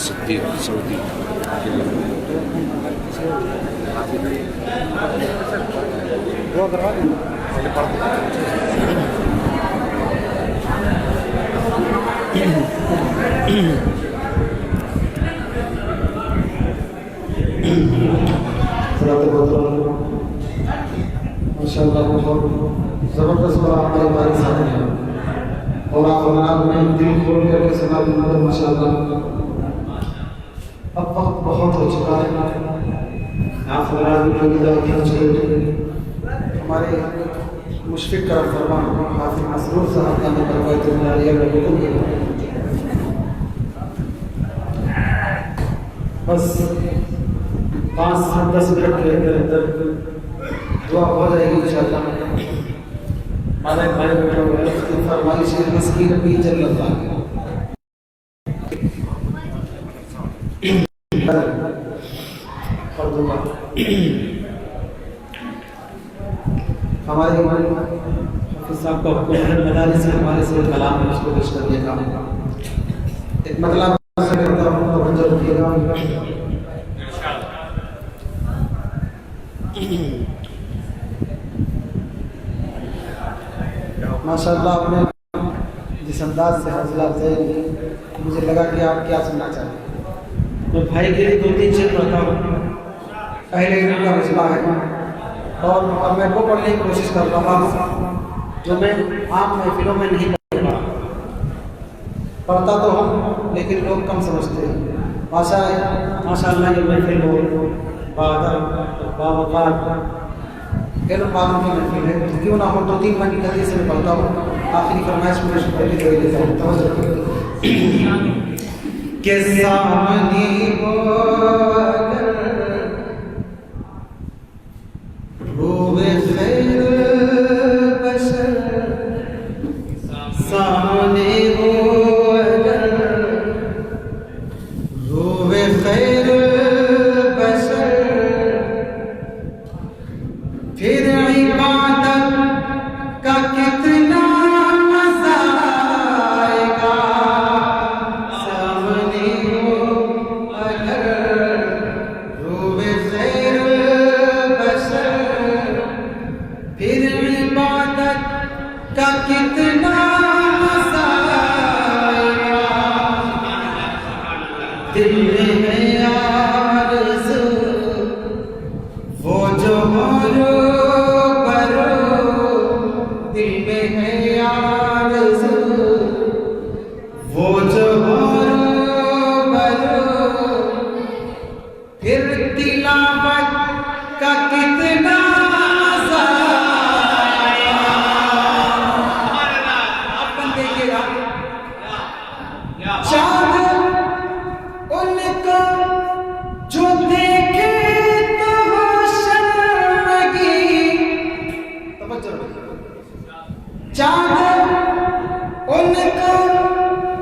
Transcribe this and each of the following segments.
صدیق سعودی ماشاء اللہ بہت زبردست بڑا ہمارے بھائی صاحب ہیں اور آپ میں دل کھول کر کے سنا دینا تو ماشاء اللہ اب وقت بہت ہو چکا ہے آپ ہمارے مشفق کرم فرما حافظ مسرور صاحب کا میں روایت الناریہ کا حکم ہے بس 5 سے 10 منٹ کے اندر دعا ہو جائے گی انشاءاللہ ہمارے بھائی بہنوں کی فرمائش ہے مسکین بھی جل اللہ ہمارے حافظ صاحب کا حکم ہے مدارس سے ہمارے سے کلام ہے اس کو پیش کر دیا ایک مطلب سے کرتا ہوں توجہ رکھیے گا ماشاء اللہ آپ نے جس انداز سے حوصلہ افزائی کی مجھے لگا کہ آپ کیا سننا چاہتے ہیں میں بھائی کے لیے 2-3 شعر پڑھتا ہوں اہل علم کا مسئلہ ہے اور میں وہ پڑھنے کی کوشش کرتا ہوں جو میں عام محفلوں میں نہیں پڑھتا تو ہوں لیکن لوگ کم سمجھتے ہیں ماشاء اللہ یہ محفل ہو باوقار علم والوں کی محفل ہے کیوں نہ ہو 2-3 من کی حدیث سے میں پڑھتا ہوں آخری فرمائش میں پہلی دے دیتا ہوں توجہ کہ سامنے ہو روح خیر بشر سامنے ہو روح خیر بشر پھر عبادت کا کتنا مزہ آئے گا سامنے ہو اگر روح خیر بشر پھر عبادت کا کتنا مزہ آئے گا دل میں ہے آرزو وہ جو ہو دل میں ہے آرزو وہ جو پھر تلاوت کا کتنا مزہ آیا آپ دیکھیے گا چاند ان کو جو دیکھے تو ہو شرمگی چاند ان کو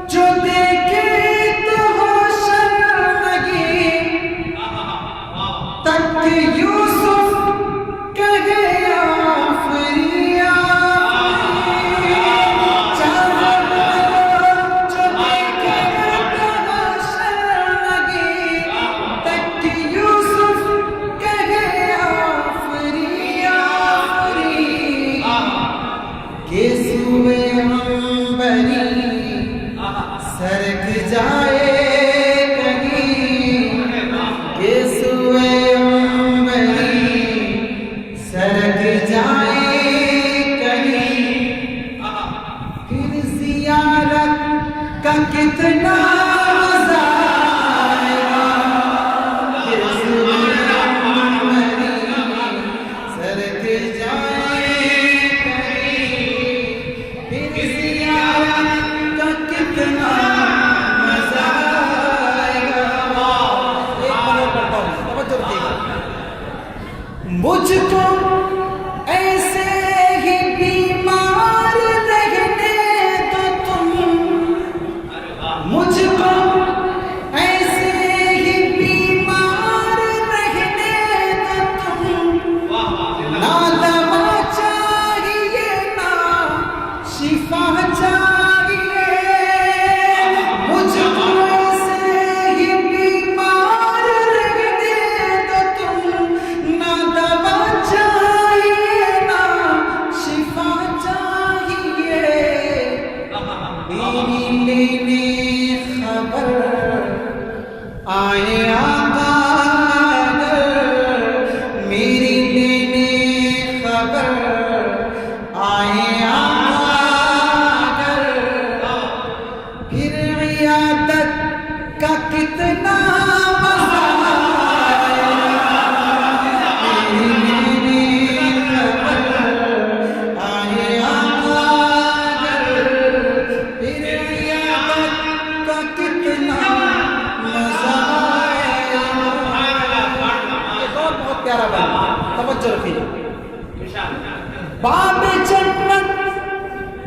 جو دیکھے تو ہو شرمگی تک یوسف کہے آفری آفری چاند جو دیکھے تو ہو شرمگی تک یوسف کہے آفری آفری کہ سوئے عنبری سرک جائے کہیں کہ سوئے عنبری سرک جائے کہیں پھر زیارت کا کتنا مزہ آئے گا کہ سوئے عنبری سرک جائے مجھ کو ایسے ہی بیمار رہنے دو تم مجھ کو ایسے ہی بیمار رہنے دو تم نہ دوا چاہیے نہ شفا چاہیے مجھ کو ایسے ہی آئے آقا میری لینے خبر، آئے آقا پھر عیادت کا کتنا مزہ باب جنت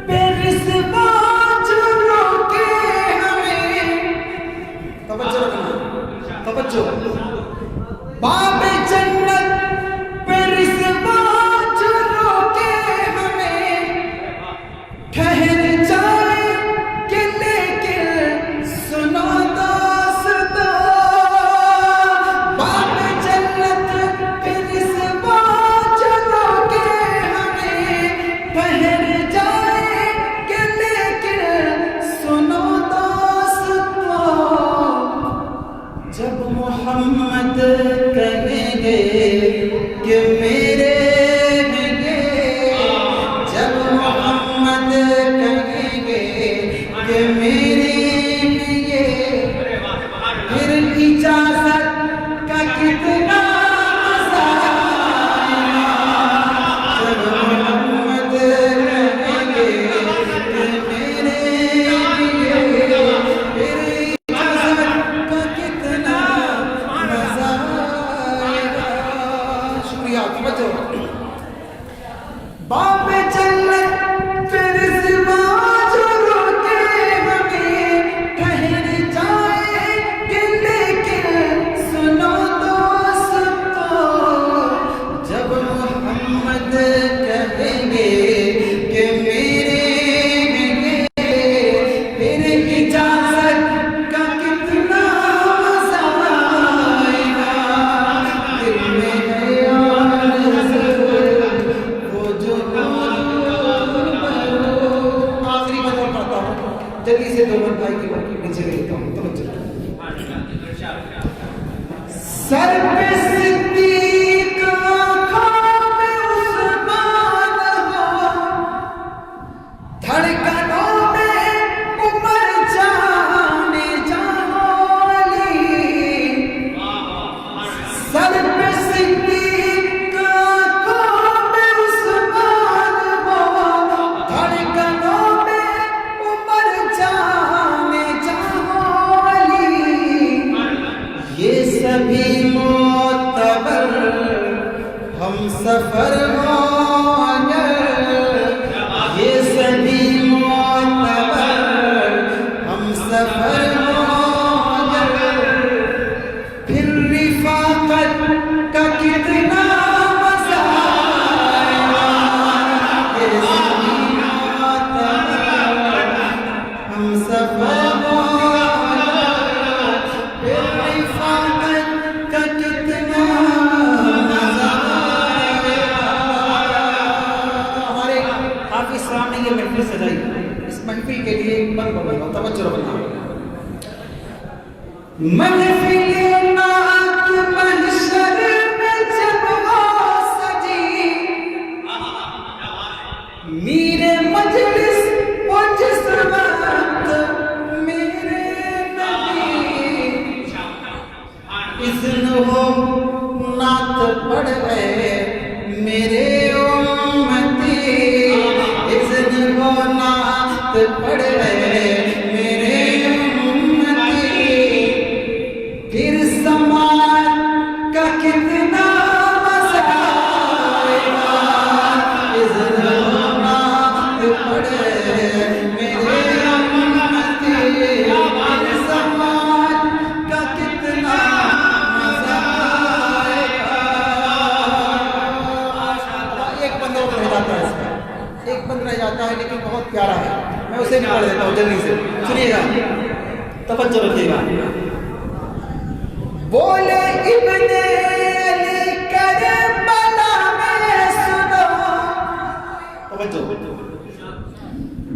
پہ رضوان جو روکے ہمیں، توجہ رکھنا، توجہ، باب جنت پہ رضوان جو روکے ہمیں، ٹھہر جائے کہ لیکن سنو داستان، باب جنت پہ رضوان جو روکے ٹھہر جائے کہ لیکن سنو داستان، جب محمد کہیں گے کہ میرے ہیں یہ، جب محمد کہیں گے کہ میرے ہیں یہ، پھر اجازت کا کتنا مزہ باب جنت پہ رضوان جو روکے ہمیں، ٹھہر جائے کہ لیکن سنو دوستو، جب محمد کہیں گے کہ میرے ہیں یہ، پھر اجازت کا کتنا مزہ آئے گا، دل میں ہے آرزو جلدی سے دو بھائی کی نیچے لیتا ہوں، توجہ سر پہ صدیق آنکھوں میں عثمان ہو، دھڑکنوں میں عمر جانے جالی، سر پہ صدیق آنکھوں میں عثمان ہو، دھڑکنوں میں عمر جانے جالی، یہ سبھی معتبر ہم سفر ہوں گے، یہ سبھی معتبر ہم سفر ہوں گے، پھر رفاقت کا کتنا مزہ آئے گا، یہ سبھی معتبر ہم سفر سجائی اس محفل کے لیے ایک بند بولے گا، توجہ رکھنا، محفل نعت محشر میں جب ہو سجی، میرے مجلس و جس وقت میرے نبی، اذن ہو نعت پڑھ اے میرے امتی، اذن ہو نعت پڑھ اے میرے امتی، پھر سماعت کا کتنا مزہ آئے گا، اذن ہو نعت پڑھ اے میرے امتی، پھر سماعت کا کتنا مزہ آئے گا۔ ایک بندہ رہ جاتا ہے اس کا، ایک بند رہ جاتا ہے لیکن بہت پیارا ہے، میں اسے بھی پڑھ دیتا ہوں جلدی سے، سنیے گا، توجہ رکھیے گا۔ بولے ابن علی کربلا میں سنو، توجہ،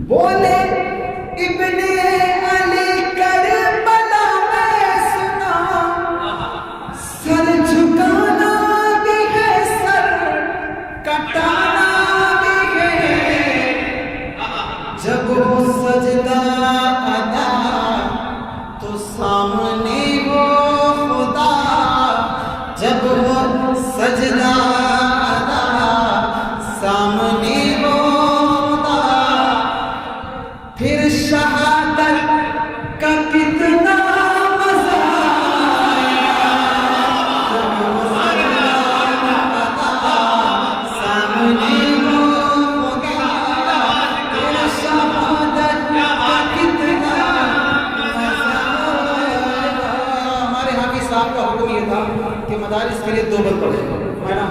بولے ابن علی کربلا میں سنو، سامنے وہ خدا جب وہ سجدہ سامنے وہ خدا پھر شہادت کا کتنا مزہ جب وہ سجدہ سامنے وہ خدا پھر شہادت کا کتنا مزہ. ہمارے حافظ صاحب کا حکم یہ تھا کہ مدارس کے لیے 2 بند پڑھے ہے نا.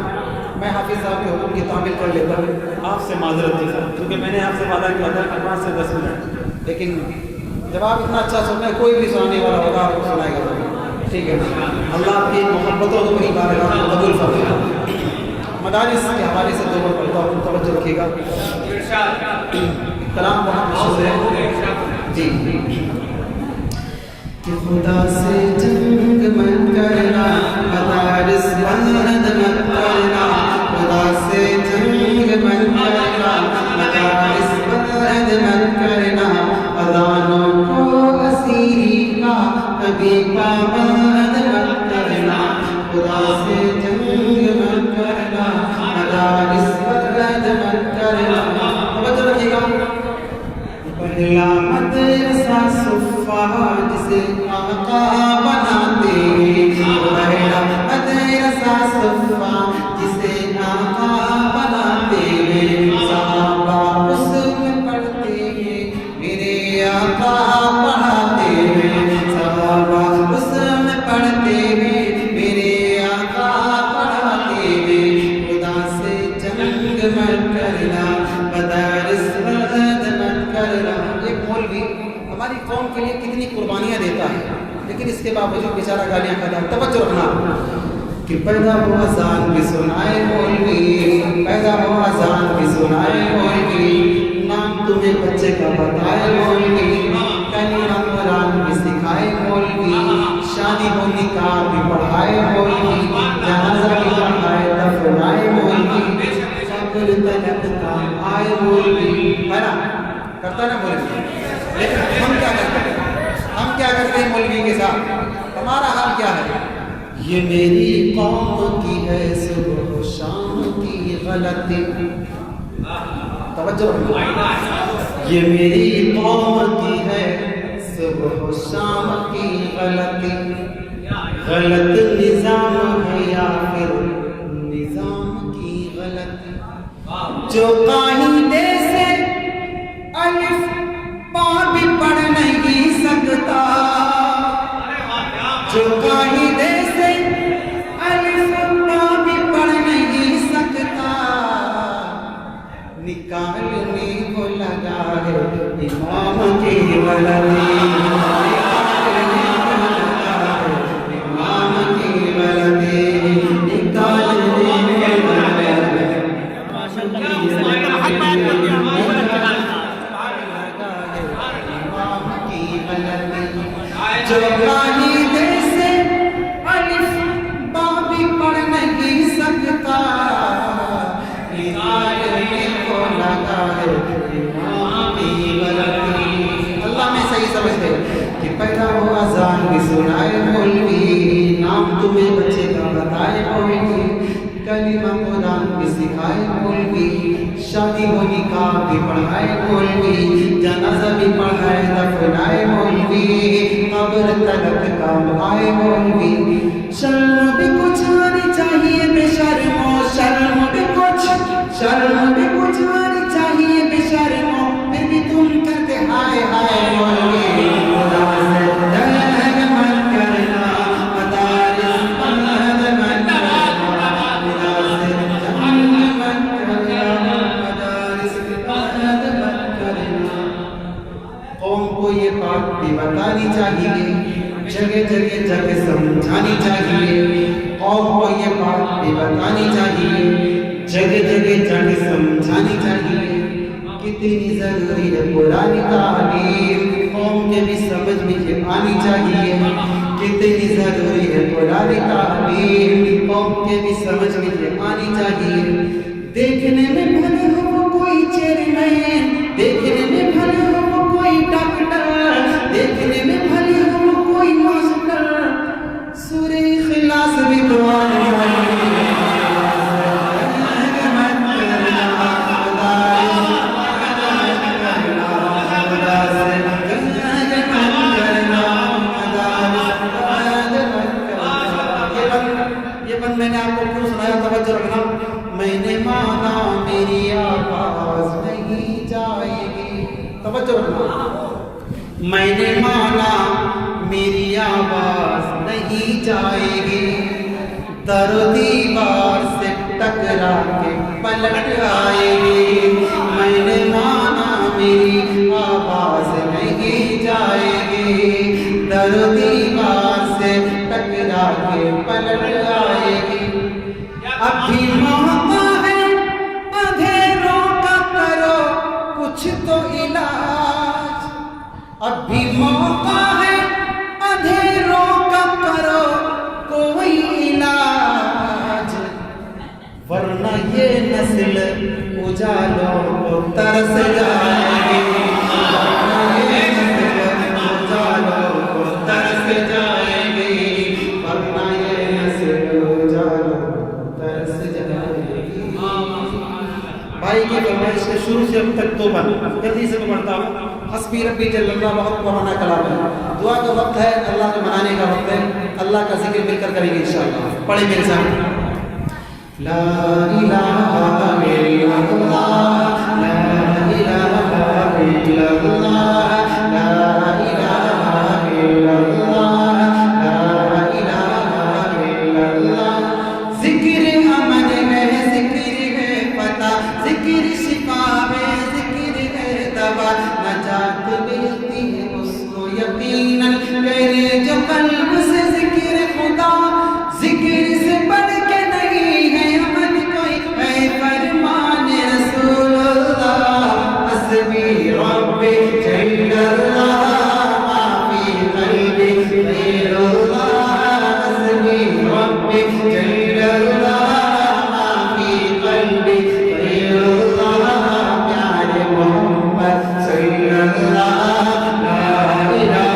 میں حافظ صاحب کے حکم کی تعمیل کر لیتا ہوں. آپ سے معذرت تھی سر کیونکہ میں نے آپ سے وعدہ کیا تھا کہ 5 سے 10 منٹ, لیکن جب آپ اتنا اچھا سنیں کوئی بھی سنانے والا ہوگا آپ کو سنائے گا. ٹھیک ہے, اللہ آپ کی محبتوں کو بڑی بارگاہ میں قبول فرمائے. مدارس کے حوالے سے 2 بند پڑھتا ہوں, توجہ رکھیے گا. کلام بہت مشہور ہے جی کہ خدا سے جنگ مت کرنا مدارس بند مت کرنا, خدا سے جنگ مت کرنا مدارس بند مت کرنا, اذانوں کو اسیری کا کبھی پابند مت کرنا, خدا سے جنگ مت کرنا مدارس بند مت کرنا. توجہ رکھیے گا. پہلا مدرسہ صفا جسے آقا بناتے, پہلا مدرسہ صفا جسے آقا بناتے, صحابہ اس میں پڑھتے ہیں میرے آقا پڑھاتے ہیں, صحابہ اس میں پڑھتے ہیں میرے آقا پڑھاتے ہیں. خدا سے جنگ مت کرنا مدارس بند مت کرنا. ایک مولوی ہماری قوم کے لیے کتنی قربانیاں دیتا ہے, لیکن اس کے باوجود بیچارہ گالیاں کھاتا ہے. توجہ رکھنا کہ پیدا ہو اذان بھی سنائے مولوی, پیدا ہو اذان بھی سنائے مولوی, نام تمہیں بچے کا بتائے مولوی, کلمہ قرآن بھی سکھائے مولوی, شادی ہو نکاح بھی پڑھائے مولوی, جنازہ بھی پڑھائے دفنائے مولوی, قبر تلک کام آئے مولوی. ہے نا, کرتا نا مولوی. لیکن ہم کیا کرتے ہیں, ہم کیا کرتے ہیں مولوی کے ساتھ؟ ہمارا حال کیا ہے؟ یہ میری قوم کی ہے صبح و شام کی غلطی. توجہ, یہ میری قوم کی ہے صبح و شام کی غلطی, غلط نظام ہے یا پھر نظام کی غلطی, جو قاعدے سے الف با بھی پڑھ نہیں سکتا, جو قاعدے سے الف با بھی پڑھ نہیں سکتا, نکالنے کو لگا ہے امام کی غلطی, امام کی غلطی, نکالنے کو لگا ہے جو قاعدے سے الف با بھی پڑھ نہیں سکتا, نکالنے کو لگا ہے امام کی غلطی. اللہ میں صحیح سمجھتے کہ پیدا ہو اذان بھی سنائے مولوی, نام تمہیں بچے کا بتائے مولوی, کلمہ قرآن بھی سکھائے مولوی, شادی ہو نکاح بھی پڑھائے مولوی, جنازہ بھی پڑھائے دفنائے مولوی, قبر تلک کام آئے مولوی. شرم بھی کچھ آنی چاہیے بے شرمو, شرم بھی کچھ آنی چاہیے بے شرمو, پھر بھی تم کرتے ہائے ہائے مولوی. خدا سے جنگ مت کرنا مدارس بند مت کرنا, خدا سے جنگ مت کرنا مدارس بند مت کرنا. قوم کو یہ بات بھی بتانی چاہیے, جگہ جگہ جگہ سمجھانی چاہیے, قوم کو یہ بات بھی بتانی چاہیے, جگہ جگہ جگہ سمجھانی چاہیے. کتنی ضروری ہے قرآن تعلیم, قوم کے بھی سمجھ میں یہ آنی چاہیے. کتنی ضروری ہے قرآن تعلیم, قوم کے بھی سمجھ میں یہ آنی چاہیے. دیکھنے میں بھلے ہو وہ کوئی چیئرمین, دیکھنے میں بھلے ہو وہ کوئی ڈاکٹر, دیکھنے میں بھلے ہو وہ کوئی ماسٹر, میں نے آپ کو کیوں سنایا توجہ رکھنا. میں نے مانا میری آواز نہیں جائے گی. توجہ رکھنا. میں نے مانا میری آواز نہیں جائے گی. در و دیوار سے ٹکرا کے پلٹ آئے گی. میں نے مانا میری آواز نہیں جائے گی. در و دیوار سے ٹکرا کے پلٹ آئے گی. ابھی موقع ہے اندھیروں کا کرو کچھ تو علاج. ابھی موقع ہے اندھیروں کا کرو کوئی علاج. ورنہ یہ نسل اجالوں کو ترس جائے گی. ورنہ یہ نسل اجالوں کو ترس جائے گی. ورنہ یہ نسل اجالوں کو ترس جائے گی. بھائی کی فرمائش سے شروع سے اب تک دو بار جلدی سے میں پڑھتا ہوں. حسبی ربی جل اللہ بہت پرانا کلام ہے. دعا کا وقت ہے, اللہ کو منانے کا وقت ہے. اللہ کا ذکر مل کر کریں گے انشاءاللہ. پڑھیں میرے سامنے. لا الہ الا اللہ لا الہ الا اللہ لا الہ الا اللہ لا الہ الا اللہ. ذکر امن ہے, ذکر ہے فتح, ذکر شفا ہے, ذکر ہے دوا. نجات ملتی ہے اس کو یقیناً میرے جو قلب سے ذکر خدا. ذکر سے بڑھ کے نہیں ہے امن کوئی, ہے فرمان رسول اللہ. حسبی ربی جل اللہ ما فی قلبی غیر اللہ. حسبی ربی جل اللہ ما فی قلبی غیر اللہ. پیارے محمد صلی اللہ لا الہ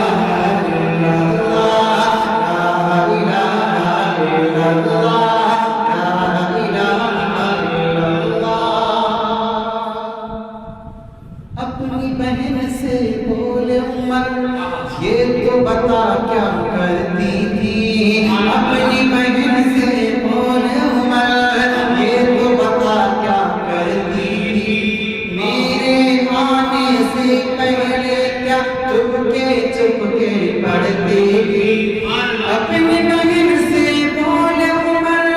الا اللہ لا الہ الا اللہ لا الہ الا اللہ. اپنی بہن سے بولے عمر یہ تو بتا کیا کرتی تھی. اپنی بہن سے بولے عمر یہ تو بتا کیا کرتی تھی. میرے آنے سے پہلے کیا چپ کے پڑھتی تھی. اپنی بہن سے بولے عمر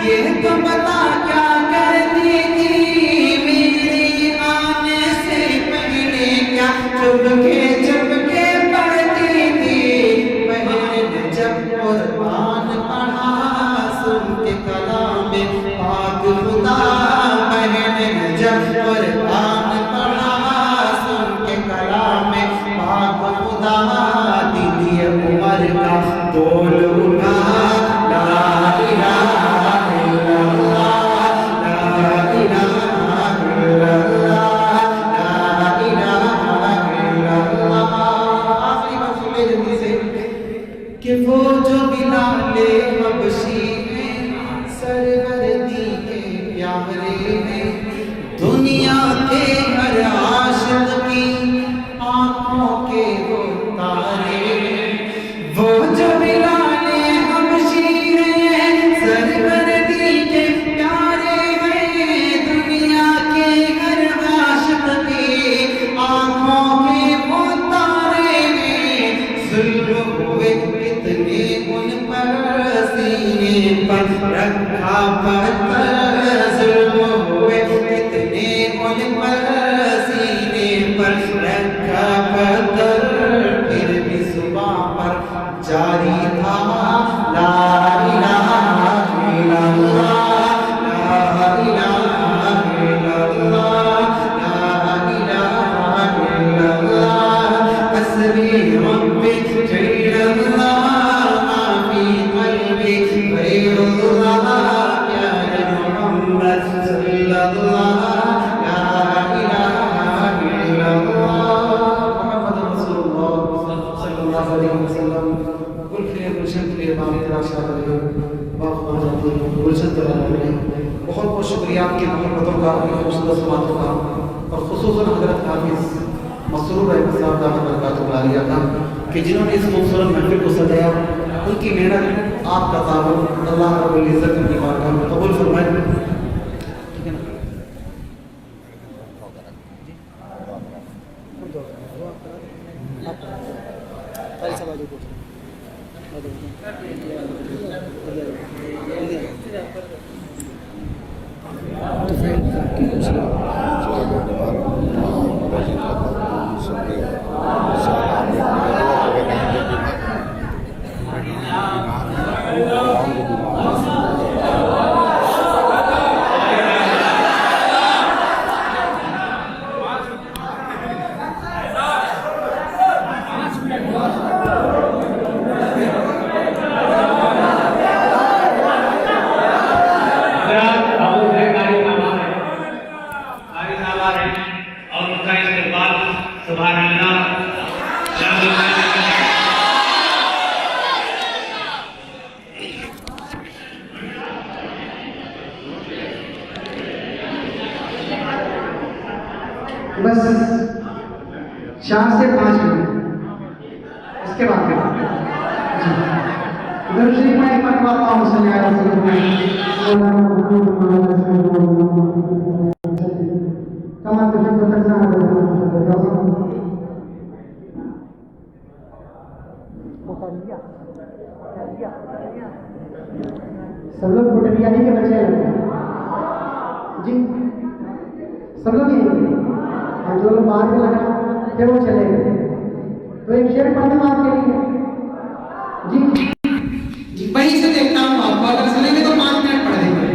یہ تو بتا کیا کرتی تھی. میرے آنے سے پہلے کیا چپ کے پڑھتی تھی. بہن نے جب قرآن پڑھا سن کے کلام پاک خدا. بہن نے جب قرآن پڑھا سن کے کلام پاک خدا. دل عمر کا دول اٹھا. لا الہ الا اللہ لا الہ الا اللہ لا الہ الا اللہ. آخری بات سن لے جلدی سے کہ وہ جو بلال حبشی ہیں سرگردی کے پیارے ہیں. دنیا کے ہر عاشق کی آنکھوں کے وہ تارے ہیں. وہ جو بلال حبشی ہیں سرگردی کے پیارے ہیں. دنیا کے ہر عاشق کی آنکھوں کے وہ تارے ہیں. ظلم ہوئے کتنے ان پر سینے پر رکھا پتھر. ظلم ہوئے کتنے ان پر سینے پر رکھا پتھر. پھر بھی صبح پر جاری تھا لا الہ الا اللہ لا الہ الا اللہ لا الہ الا اللہ. حسبی ربی جل اللہ ما فی قلبی غیر اللہ. پیارے محمد صلی اللہ لا الہ الا اللہ. محمد رسول اللہ صلی اللہ علیہ وسلم. گلشن کے لیے بام تیرا شاہ علیہ باخبر جاتے ہیں گلشن تیرا علیہ. بہت بہت شکریہ آپ کی محبتوں کا, آپ کی خوبصورت سماعتوں کا, اور خصوصاً حضرت حافظ مسرور احمد صاحب دامت برکاتہ العالیہ کا کہ جنہوں نے اس خوبصورت محفل کو سجایا. ان کی محنت آپ کا تعاون اللہ رب العزت ان کی بارگاہ میں قبول فرمائے. ٹھیک ہے نا؟ بس 4 سے 5 منٹ اس کے بعد درشی میں ایک مرتبہ پاؤں سے نیا سب لوگ بٹریا ہی کے بچے ہیں جی، سب لوگ ہی اور جو لوگ باہر کے لگا پھر وہ چلے گئے. تو ایک شعر پڑھ دوں آپ کے لیے. جی وہیں سے دیکھتا ہوں آپ کو، اگر سنیں گے تو 5 منٹ پڑھ دیں گے.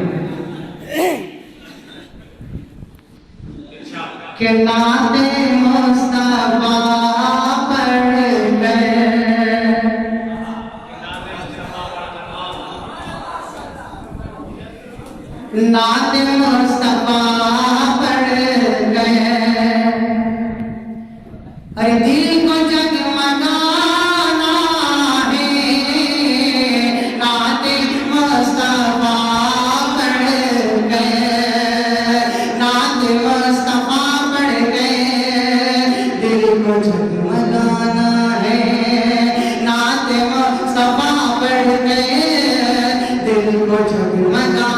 کہ نعت مصطفیٰ پڑھ گئے، نعت مصطفیٰ پڑھ گئے، ارے دل کو جگمگانا ہے، نعت مصطفیٰ پڑھ گئے، نعت مصطفیٰ پڑھ گئے، دل کو جگمگانا ہے، نعت مصطفیٰ پڑھ گئے، دل کو جگمگانا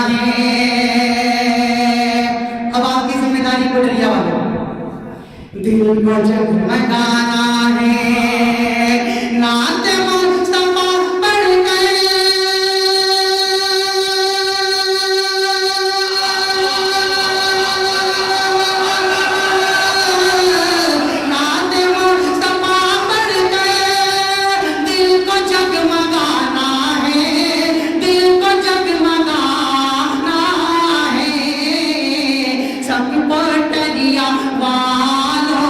ہے. اب آپ کی ذمہ داری بٹریا والے، دل کو جگمگانا ہے، نعت مصطفیٰ پڑھ گئے، نعت مصطفیٰ پڑھ گئے، دل کو جگمگانا ہے، دل کو جگمگانا ہے، سب بٹریا والوں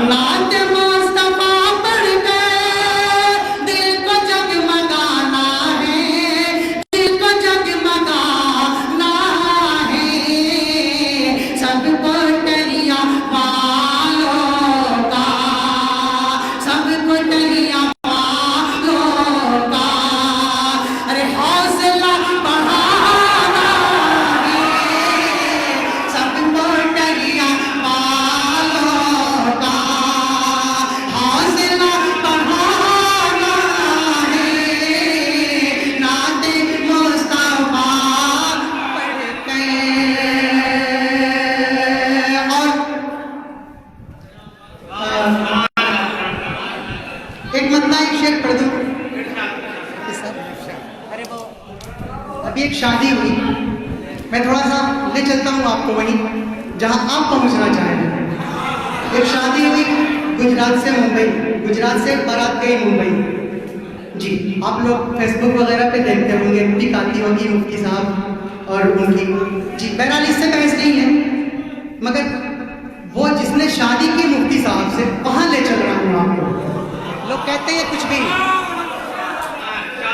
نعت مصطفیٰ پڑھ گئے، دل کو جگمگانا ہے، دل کو جگمگانا ہے، سب بٹریا والوں کا، سب بٹریا والوں کا، ارے حوصلہ بڑھانا ہے، سب بٹریا والوں کا، حوصلہ بڑھانا ہے، نعت مصطفیٰ پڑھ گئے. اور ایک مطلع ایک شعر پڑھ دوں. ارے وہ ابھی ایک شادی ہوئی، میں تھوڑا سا لے چلتا ہوں آپ کو وہیں جہاں آپ پہنچنا چاہیں. ایک شادی ہوئی گجرات سے ممبئی، گجرات سے بارات گئی ممبئی. جی آپ لوگ فیس بک وغیرہ پہ دیکھتے ہوں گے، پک آتی ہوگی مفتی صاحب اور ان کی. جی بہرحال اس سے بحث نہیں ہے، مگر وہ جس نے شادی کی مفتی صاحب سے وہاں لے چل رہا ہوں آپ کو. لوگ کہتے ہیں کچھ بھی،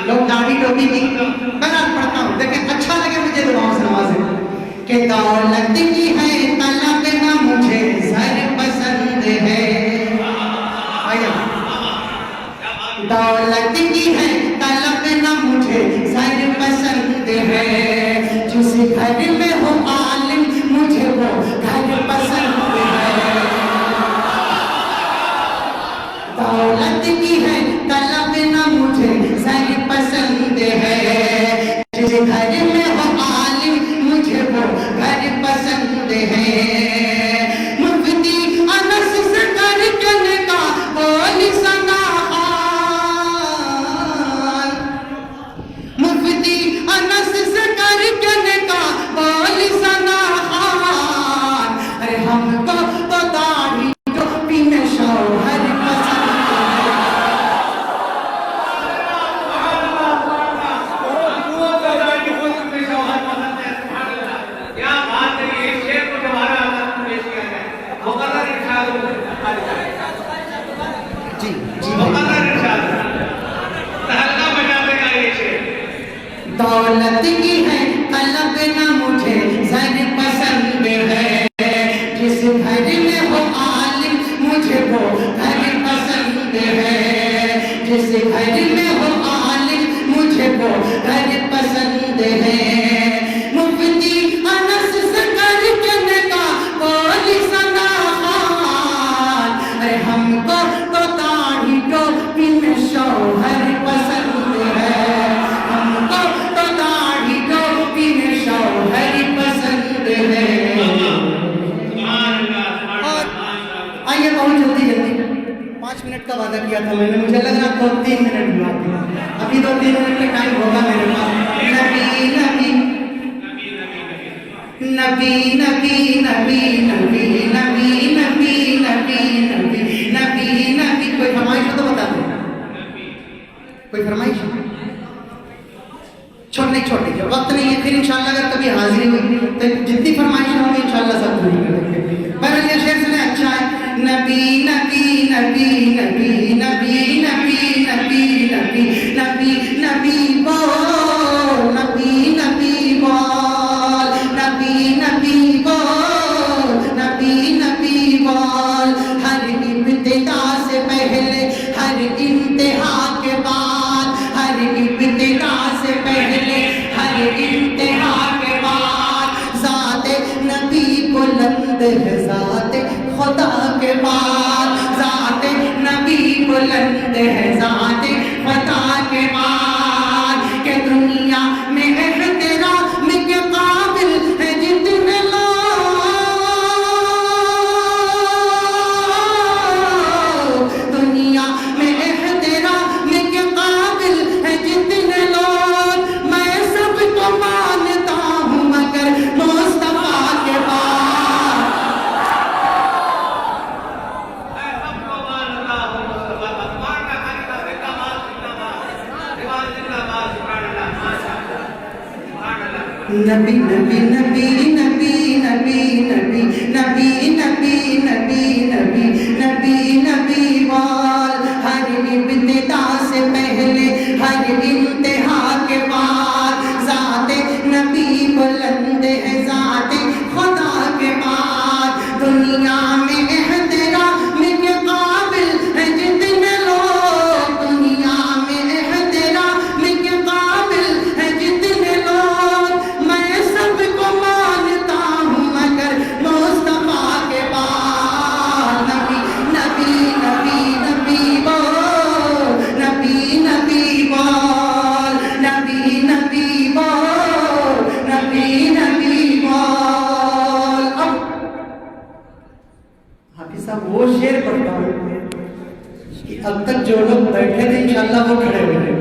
لوگ داڑھی ٹوپی کی، بہرحال پڑھتا ہوں، دیکھیں اچھا لگے مجھے دعاؤں سے نوازیں. کہ دولت کی ہے طلب نہ مجھے زر پسند ہے، دولت کی ہے طلب نہ مجھے زر پسند ہے، جس گھر میں ہو عالم مجھے وہ گھر پسند ہے، جی جی دولت کی ہے طلب نہ مجھے زر پسند ہے، جس گھر میں ہو عالم مجھے وہ گھر پسند ہے، جس گھر میں ہو عالم مجھے وہ گھر پسند ہے، مفتی انس سے کر کے کا بولی ثنا خان، اے ہم کو تو داڑھی ٹوپی میں شوہر پسند ہے، ہم کو تو داڑھی ٹوپی میں شوہر پسند ہے۔ اور آئیے بہت جلدی 5 منٹ کا وعدہ کیا تھا میں نے، مجھے لگ رہا 2-3 منٹ ہوا، ابھی 2-3 منٹ کا ٹائم ہوگا میرے پاس۔ نبی نبی نبی نبی نبی نبی نبی نبی نبی نبی نبی نبی کوئی فرمائش ہو تو بتا دیں، کوئی فرمائش چھوڑ دیجیے، وقت نہیں ہے، پھر انشاءاللہ اگر کبھی حاضری ہوئی تو جتنی فرمائشیں ہوں گی انشاءاللہ سب پوری کر دیں گے۔ بہرحال یہ شعر سنیں، اچھا ہے۔ نبی نبی نبی نبی نبی نبی نبی نبی نبی نبی بول، نبی نبی بول، نبی نبی بول، نبی نبی بول، ہر ابتدا سے پہلے ہر انتہا کے بعد، ہر ابتدا سے پہلے ہر انتہا کے بعد، ذات نبی بلند ہے ذات خدا کے بعد، ذات نبی بلند ہے ذات خدا کے بعد، کہ دنیا میں احترام کے قابل ہے جتنے لوگ، دنیا میں احترام کے قابل ہے جتنے لوگ، میں سب کو مانتا ہوں مگر مصطفیٰ کے بعد۔ نبی نبی نبی نبی نبی نبی نبی نبی نبی نبی نبی نبی بول، ہر ابتدا سے پہلے ہر انتہا کے بعد، ذات نبی بلند ہے ذات خدا کے بعد، دنیا میں احترام کے قابل ہے جتنے لوگ، دنیا میں احترام کے قابل ہے جتنے لوگ، میں سب کو مانتا ہوں مگر مصطفیٰ کے بعد۔ نبی نبی نبی نبی بول، نبی نبی بول، نبی نبی بول، نبی نبی بول۔ اب حافظ صاحب وہ شعر پڑھتا ہوں کہ اب تک جو لوگ بیٹھے تھے انشاءاللہ وہ کھڑے ہوئے ہیں۔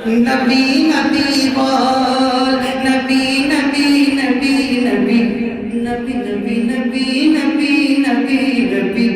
نبی نبی بول، نبی نبی نبی نبی نبی نبی نبی نبی نبی نبی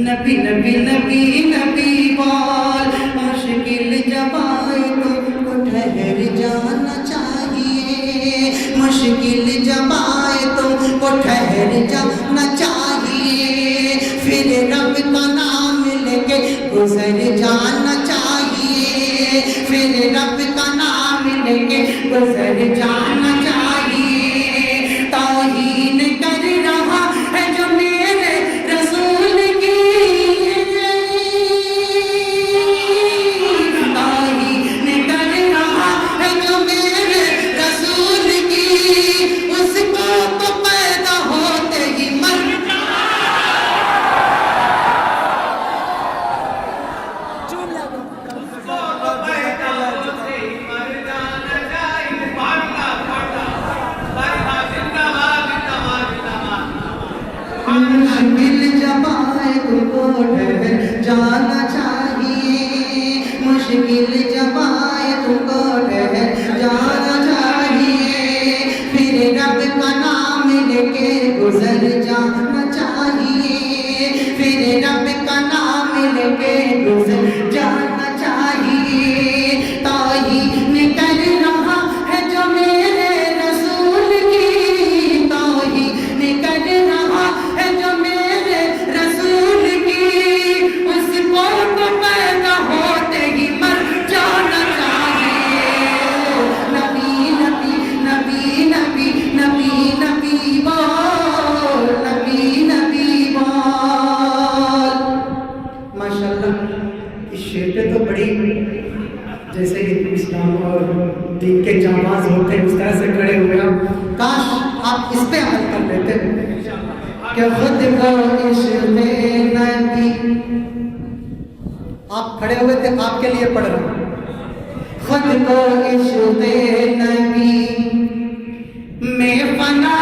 نبی نبی نبی نبی بول، مشکل جب آئے تم کو ٹھہر جانا چاہیے، مشکل جب آئے تم کو ٹھہر جانا چاہیے، پھر رب کا نام لے کے گزر جانا چاہیے، پھر رب کا نام لے کے گزر جانا چاہیے، توہین کر رہا ہے جو میرے رسول کی، توہین کر رہا ہے جو میرے رسول کی، اس کو تو پیدا ہوتے ہی مر مشکل جب آئے تم کو ٹھہر جانا چاہیے، مشکل جب آئے تم کو ٹھہر جانا چاہیے، پھر رب کا نام لے کے گزر جانا چاہیے، پھر رب کا نام لے کے گزر جانا چاہیے، توہین کر رہا ہے جو میرے رسول آپ اس پہ عمل کر لیتے کہ خود کو عشق نبی. آپ کھڑے ہوئے تھے, آپ کے لیے پڑھ رہا ہوں. خود کو عشق نبی میں فنا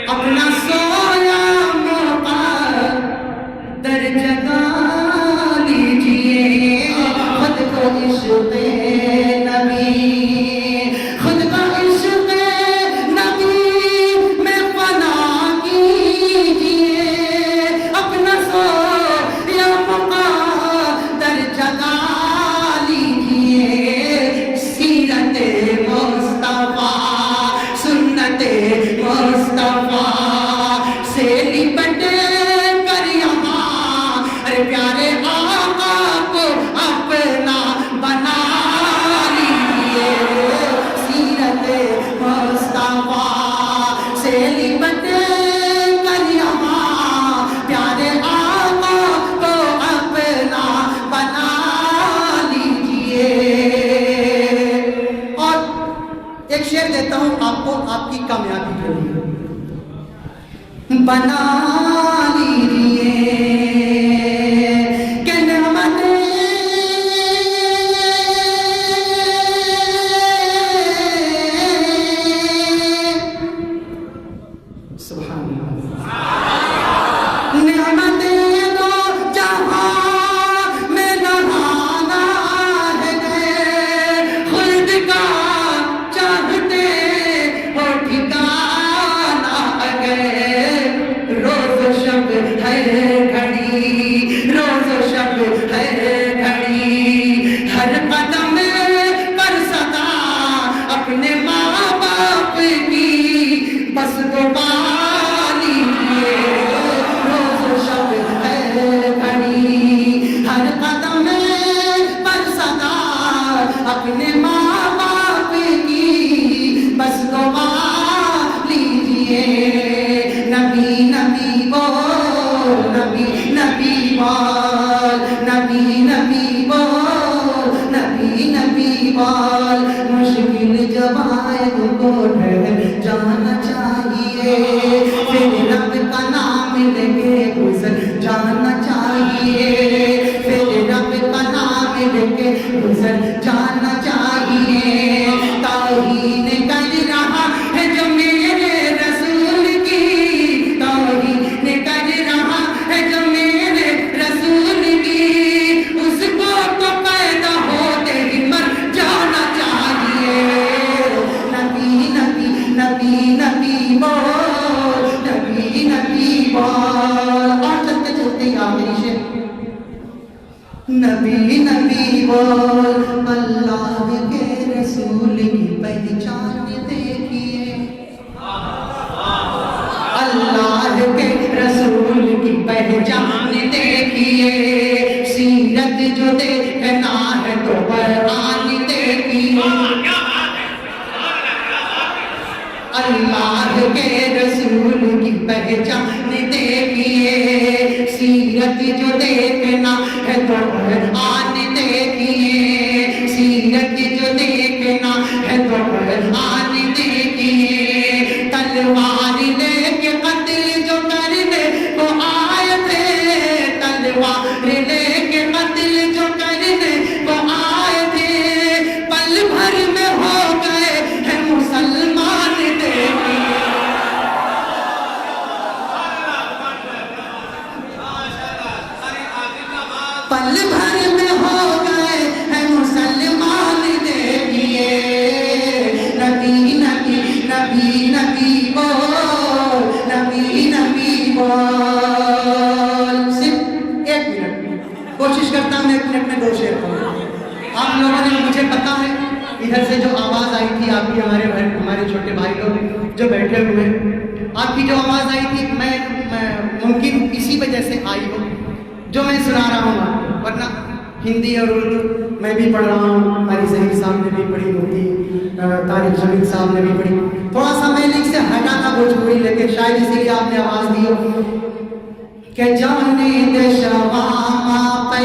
اپنا سویا موقع در جگا لیجئے. خود کو عشق نبی, خود کو عشق نبی میں فنا کیجئے. اپنا سویا موقع در جگا لیجئے. سیرت مصطفیٰ سنت مصطفیٰ سے لپٹ کر یہاں پیارے آقا کو اپنا بنا لیجئے. سیرت مصطفیٰ سے لپٹ کر یہاں پیارے آقا کو اپنا بنا لیجئے. اور ایک شعر دیتا ہوں آپ کو آپ کی کامیابی کے لیے. بنا لیجئے کہ نعمت سبحان اللہ. نعمت دو جہاں میں نہانا ہے, خلد کا چاہتے ہو ٹھکانا ہے. روز و شب ہر گھڑی, روز و شب ہر گھڑی, ہر قدم پر صدا اپنے ماں باپ کی بس دعا لیجئے. روز و شب ہر گھڑی, ہر قدم پر صدا اپنے ماں باپ کی بس دعا لیجئے. نبی نبی بول, نبی نبی بول, نبی نبی بول, نبی نبی بول. مشکل جوائد کو ڈر جانا چاہیے, پھر رب کا نام لے کے گزر جانا چاہیے. پھر رب کا نام لے کے گزر جانا چاہیے. توہین کر رہا ہے جو میرے رسول کی, توہین کر رہا ہے جو میرے رسول کی, اس کو تو پیدا ہوتے ہی مر جانا چاہیے. نبی نبی نبی نبی بول, نبی نبی بول. اور چلتے چلتے آخری شعر. نبی نبی بول, اللہ کے رسول کی پہچان دیکھیے. اللہ کے رسول کی پہچان دیکھیے. سیرت جو دیکھنا ہے تو قرآن دیکھیے. اللہ کے رسول کی پہچان دیکھیے. سیرت جو دیکھنا ہے تو قرآن دیکھیے. سیرت جو دیکھنا ہے تو قرآن دیکھیے. تلوار لے کے قتل جو کرنے کو آئے تھے, تلوار لے کے قتل جو کرنے کو آئے تھے, پل بھر میں ہو گئے ہیں مسلمان دیکھیے. پل بھر میں ہو گئے ہیں مسلمان دیکھیے. نبی نبی نبی نبی بول, نبی نبی بول. صرف ایک منٹ کوشش کرتا ہوں, ایک منٹ میں 2 شعر پڑھوں. آپ لوگوں نے, مجھے پتا ہے ادھر سے جو آواز آئی تھی آپ کی, ہمارے چھوٹے بھائی لوگ جو بیٹھے ہوئے ہیں, آپ کی جو آواز آئی تھی میں ممکن اسی وجہ سے آئی ہو جو میں سنا رہا ہوں آپ کو. ورنہ ہندی اور اردو میں بھی پڑھ رہا ہوں, ہماری ظہیر صاحب نے بھی پڑھی, مفتی طارق جمیل صاحب نے بھی پڑھی. تھوڑا سا میں لکھ سے ہٹا تھا بھوجپوری, لیکن شاید اسی لیے آپ نے آواز دی ہو کہ جانے دے شوام پہ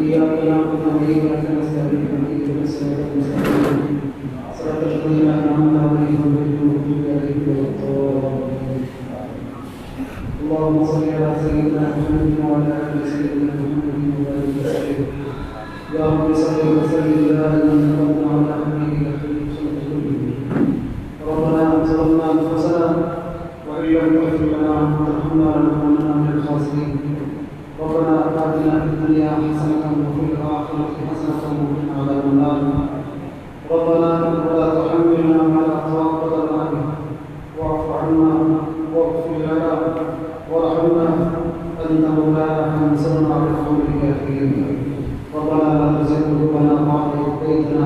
إياك نعبد وإياك نستعين اهدنا الصراط المستقيم صراط الذين أنعمت عليهم غير المغضوب عليهم ولا الضالين اللهم صل على سيدنا محمد وعلى آل سيدنا محمد وبارك وسلم يا رب صل وسلم دائما أبدا على حبيبك خير خلق كلهم ربنا ظلمنا أنفسنا وإن لم تغفر لنا وترحمنا لنكونن من الخاسرين ربنا آتنا في الدنيا حسنة وفي الآخرة حسنة وقنا عذاب النار ربنا ولا تحملنا ما لا طاقة لنا به واعف عنا واغفر لنا وارحمنا أنت مولانا فانصرنا على القوم الكافرين ربنا لا تزغ قلوبنا بعد إذ هديتنا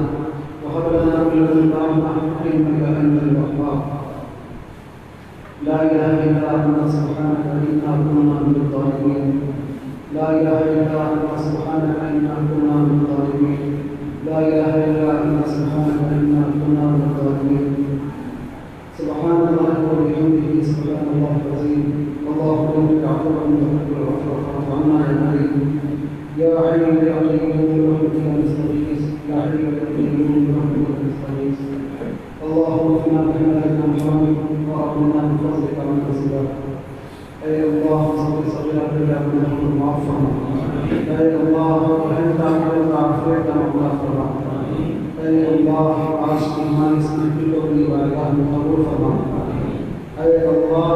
وهب لنا من لدنك رحمة إنك أنت الوهاب لا إله إلا أنت سبحانك إنا كنا من الظالمين لا إله إلا أنت سبحانك إنا كنا من الظالمين لا إله إلا أنت سبحانك إنا كنا من الظالمين سبحان الله وبحمده سبحان الله العظيم اللهم إنك عفو تحب العفو فاعف عنا يا كريم يا حي يا قيوم برحمتك نستغيث يا حي يا قيوم برحمتك نستغيث اللهم اغفرنا بحمدك محمد وأعطنا من فضلك من سواك اے اللہ صلی صغیرہ بلا بنحن معفنا اے اللہ رحمت عملت عافیت مغفرہ اے اللہ عاش ایمان اس محفل کو اپنی بارگاہ میں قبول فرما اے اللہ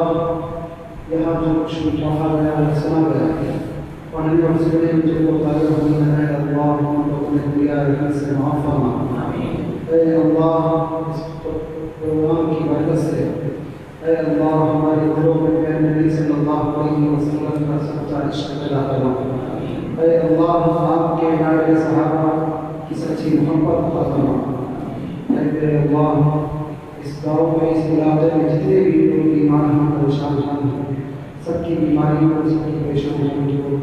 یہاں جو کچھ پڑھا گیا سنا گیا پڑھنے اور سننے میں جو تعلق ہوئی ہے اللہ ہم کو اپنے دریا رحمت سے معاف فرما اے اللہ اس پروگرام کی برکت سے اے اللہ ہمارے دلوں میں پیارے نبی صلی اللہ علیہ وسلم کا سچا عشق پیدا کرنا اے اللہ آپ کے نائب صحابہ کی سچی محبت عطا فرما اے میرے اللہ اس گاؤں میں اس علاقے میں جتنے بھی لوگ بیمار ہیں پریشان ہیں سب کی بیماریوں کو سب کی پریشانیوں کو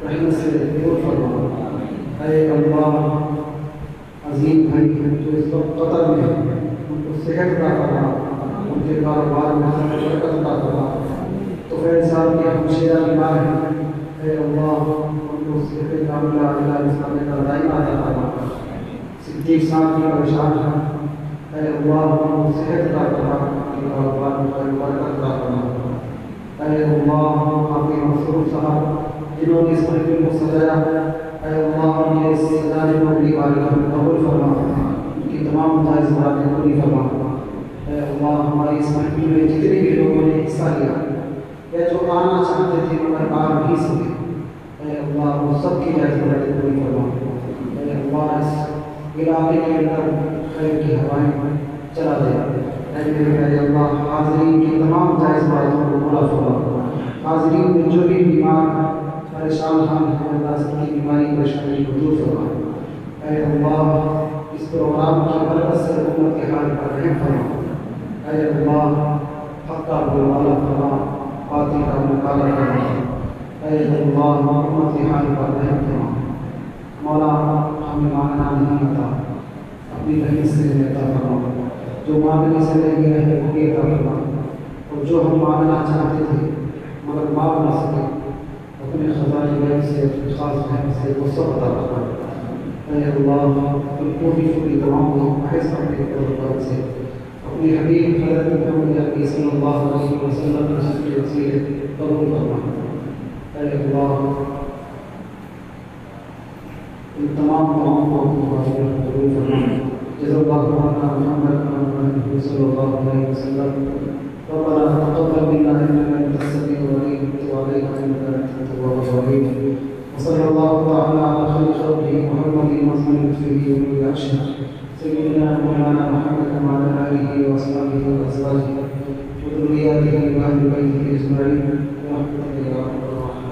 رحمت سے دور فرما اے اللہ عظیم بھائی جو اس وقت قطر میں ہیں ان کو صحت عطا فرما ان کے کاروبار میں برکت عطا فرما تو خیر صاحب کے ہمشیرہ بیمار ہیں اے اللہ ان کو صحت کاملہ علیہ السلام کا دائمہ عطا فرما صدیق صاحب کی پریشان ہیں اے اللہ ان کو صحت عطا فرما ان کے کاروبار میں برکت عطا فرما اے اللہ آپ کے مصروف صاحب جنہوں نے اس محفل کو سجایا اے اللہ یہ سجانے کو اپنی بارگاہ میں قبول فرما ان کی تمام جائز مرادیں پوری فرما اے اللہ ہماری اس محفل میں جتنے بھی لوگوں نے حصہ لیا یا جو آنا چاہتے تھے مگر آ نہیں سکے اے اللہ وہ سب کی جائز مرادیں پوری فرما اے اللہ اس علاقے کے اندر خیر کی ہوائیں چلا دے اے میرے اللہ حاضرین کی تمام جائز مرادوں کو پورا فرما حاضرین میں جو بھی بیمار پریشان ہیں اللہ سب کی بیماری پریشانی کو دور فرما اے اللہ اس پروگرام کی برکت سے امت کے حال پر رحم فرما اے اللہ حق کا بولوالا فرما باطل کا مقابلہ فرما اے اللہ امت کے حال پر رحم فرما مولا ہمیں مانگنا نہیں آتا اپنی رحمت سے عطا فرما جو مانگنے سے لے گئے ہیں وہ بھی عطا فرما اور جو ہم مانگنا چاہتے تھے مگر مانگ نہ سکے اپنے خزانے غیب سے اپنے خاص رحمت سے وہ سب عطا فرما اے اللہ پوری پوری دعاؤں کو محض اپنے قربان سے اپنے حبیب حضرت محمد عربی صلی اللہ علیہ وسلم کے وسیلے قبول فرما اے اللہ ان تمام دعاؤں کو قبول فرما جزا اللہ عنا محمد صلی اللہ علیہ وسلم ربنا تقبل منا انك انت السميع العليم وتب علينا انك انت التواب الرحيم وصلى الله تعالى على خير خلقه محمد وصحبه المسلمين والعشر سيدنا مولانا محمد وعلى اله واصحابه وازواجه وذرياته واهل بيته اجمعين برحمتك يا ارحم الراحمين.